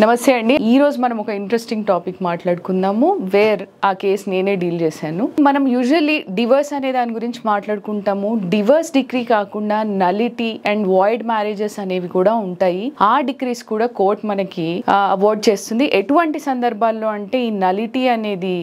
నమస్తే అండి. ఈ రోజు మనం ఒక ఇంట్రెస్టింగ్ టాపిక్ మాట్లాడుకుందాము వేర్ ఆ కేస్ నేనే డీల్ చేశాను. మనం యూజువల్లీ డివర్స్ అనే దాని గురించి మాట్లాడుకుంటాము. డివర్స్ డిగ్రీ కాకుండా నలిటీ అండ్ వాయిడ్ మ్యారేజెస్ అనేవి కూడా ఉంటాయి. ఆ డిగ్రీస్ కూడా కోర్ట్ మనకి అవార్డ్ చేస్తుంది. ఎటువంటి సందర్భాల్లో అంటే ఈ నలిటీ అనేది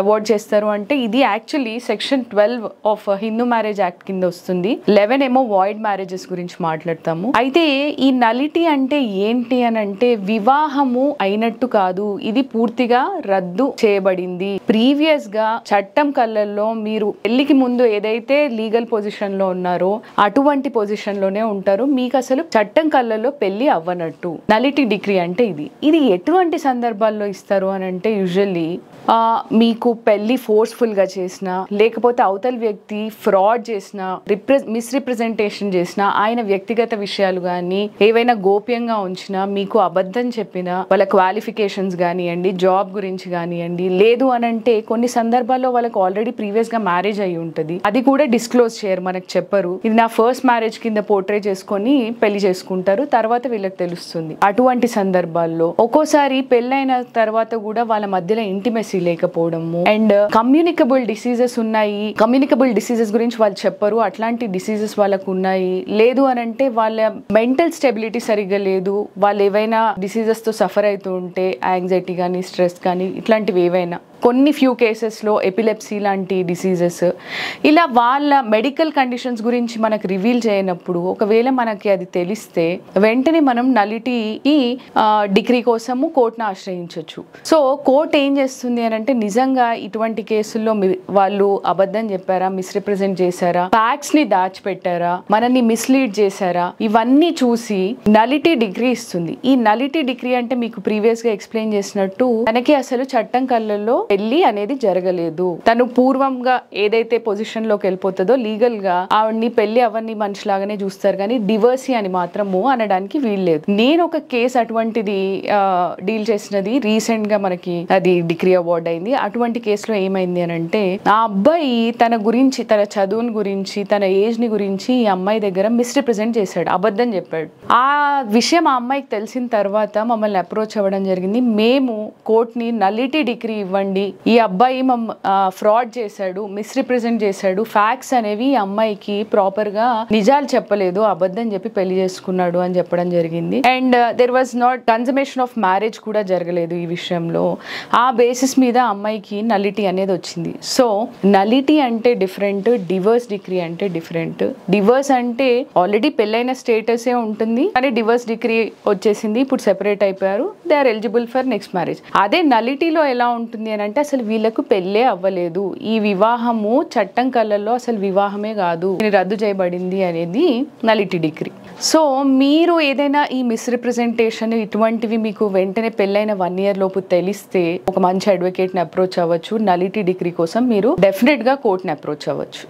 అవార్డ్ చేస్తారు అంటే ఇది actually section 12 of Hindu marriage act కింద వస్తుంది. 11 ఏమో వాయిడ్ మ్యారేజెస్ గురించి మాట్లాడతాము. అయితే ఈ నలిటీ అంటే ఏంటి అని అంటే వివాహము అయినట్టు కాదు, ఇది పూర్తిగా రద్దు చేయబడింది. ప్రీవియస్ గా చట్టం కళ్ళల్లో మీరు పెళ్లికి ముందు ఏదైతే లీగల్ పొజిషన్ లో ఉన్నారో అటువంటి పొజిషన్ లోనే ఉంటారు. మీకు అసలు చట్టం కళ్ళల్లో పెళ్లి అవ్వనట్టు. నలిటీ డిగ్రీ అంటే ఇది ఎటువంటి సందర్భాల్లో ఇస్తారు అని అంటే యూజువల్లీ మీకు పెళ్లి ఫోర్స్ఫుల్ గా చేసినా, లేకపోతే అవతల వ్యక్తి ఫ్రాడ్ చేసినా, మిస్రిప్రజెంటేషన్ చేసినా, ఆయన వ్యక్తిగత విషయాలు కానీ ఏవైనా గోప్యంగా ఉంచినా, మీకు అబద్ధం చెప్పినా, వాళ్ళ క్వాలిఫికేషన్స్ కానివ్వండి, జాబ్ గురించి కానివ్వండి, లేదు అని అంటే కొన్ని సందర్భాల్లో వాళ్ళకి ఆల్రెడీ ప్రీవియస్ గా మ్యారేజ్ అయ్యి ఉంటుంది, అది కూడా డిస్క్లోజ్ చేయరు, మనకు చెప్పరు. ఇది నా ఫస్ట్ మ్యారేజ్ కింద పోర్ట్రే చేసుకొని పెళ్లి చేసుకుంటారు, తర్వాత వీళ్ళకి తెలుస్తుంది. అటువంటి సందర్భాల్లో ఒక్కోసారి పెళ్ళైన తర్వాత కూడా వాళ్ళ మధ్యలో ఇంటిమెసీ లేకపోవడము అండ్ కమ్యూనికబుల్ డిసీజెస్ ఉన్నాయి. కమ్యూనికబుల్ డిసీజెస్ గురించి వాళ్ళు చెప్పరు, అట్లాంటి డిసీజెస్ వాళ్ళకు ఉన్నాయి. లేదు అని అంటే వాళ్ళ మెంటల్ స్టెబిలిటీ సరిగ్గా లేదు, వాళ్ళు ఏవైనా డిసీజెస్ తో సఫర్ అవుతూ ఉంటే యాంగ్జైటీ కానీ స్ట్రెస్ కానీ ఇట్లాంటివి ఏవైనా, కొన్ని ఫ్యూ కేసెస్లో ఎపిలెప్సీ లాంటి డిసీజెస్, ఇలా వాళ్ళ మెడికల్ కండిషన్స్ గురించి మనకు రివీల్ చేయనప్పుడు ఒకవేళ మనకి అది తెలిస్తే వెంటనే మనం నలిటీ డిగ్రీ కోసము కోర్టును ఆశ్రయించవచ్చు. సో కోర్టు ఏం చేస్తుంది అని అంటే నిజంగా ఇటువంటి కేసుల్లో వాళ్ళు అబద్ధం చెప్పారా, మిస్రిప్రజెంట్ చేశారా, ఫ్యాక్ట్స్ ని దాచిపెట్టారా, మనల్ని మిస్లీడ్ చేశారా, ఇవన్నీ చూసి నలిటీ డిగ్రీ ఇస్తుంది. ఈ నలిటీ డిగ్రీ అంటే మీకు ప్రీవియస్ గా ఎక్స్ప్లెయిన్ చేసినట్టు తనకి అసలు చట్టం కళ్ళల్లో పెళ్లి అనేది జరగలేదు, తను పూర్వంగా ఏదైతే పొజిషన్ లోకి వెళ్ళిపోతుందో లీగల్ గా ఆవిడ్ని పెళ్లి అవన్నీ మనిషిలాగానే చూస్తారు కానీ డివర్సీ అని మాత్రము అనడానికి వీల్లేదు. నేను ఒక కేసు అటువంటిది డీల్ చేసినది రీసెంట్ గా మనకి అది డిగ్రీ అవార్డ్ అయింది. అటువంటి కేసులో ఏమైంది అని అంటే ఆ అబ్బాయి తన గురించి, తన చదువుని గురించి, తన ఏజ్ ని గురించి ఈ అమ్మాయి దగ్గర మిస్రిప్రజెంట్ చేశాడు, అబద్ధం చెప్పాడు. ఆ విషయం ఆ అమ్మాయికి తెలిసిన తర్వాత మమ్మల్ని అప్రోచ్ అవ్వడం జరిగింది. మేము కోర్టుని నలిటీ డిగ్రీ ఇవ్వండి, ఈ అబ్బాయి ఫ్రాడ్ చేశాడు, మిస్రిప్రజెంట్ చేశాడు, ఫ్యాక్ట్స్ అనేవి ఈ అమ్మాయికి ప్రాపర్ గా నిజాలు చెప్పలేదు, అబద్ధం చెప్పి పెళ్లి చేసుకున్నాడు అని చెప్పడం జరిగింది. And there was not consummation of marriage కూడా జరగలేదు ఈ విషయంలో. ఆ బేసిస్ మీద అమ్మాయికి నలిటీ అనేది వచ్చింది. సో నలిటీ అంటే డిఫరెంట్, డివర్స్ డిగ్రీ అంటే డిఫరెంట్. డివర్స్ అంటే ఆల్రెడీ పెళ్ళైన స్టేటసే ఉంటుంది కానీ డివర్స్ డిగ్రీ వచ్చేసింది, ఇప్పుడు సెపరేట్ అయిపోయారు, they are eligible for next marriage. అదే నలిటీలో ఎలా ఉంటుంది అని అంటే అసలు వీళ్ళకు పెళ్ళే అవ్వలేదు, ఈ వివాహము చట్టం కళ్ళల్లో అసలు వివాహమే కాదు, రద్దు చేయబడింది అనేది నలిటీ డిగ్రీ. సో మీరు ఏదైనా ఈ మిస్రిప్రజెంటేషన్ ఇటువంటివి మీకు వెంటనే పెళ్ళైన 1 year లోపు తెలిస్తే ఒక మంచి అడ్వకేట్ని అప్రోచ్ అవ్వచ్చు. నలిటీ డిగ్రీ కోసం మీరు డెఫినెట్ గా కోర్టుని అప్రోచ్ అవ్వచ్చు.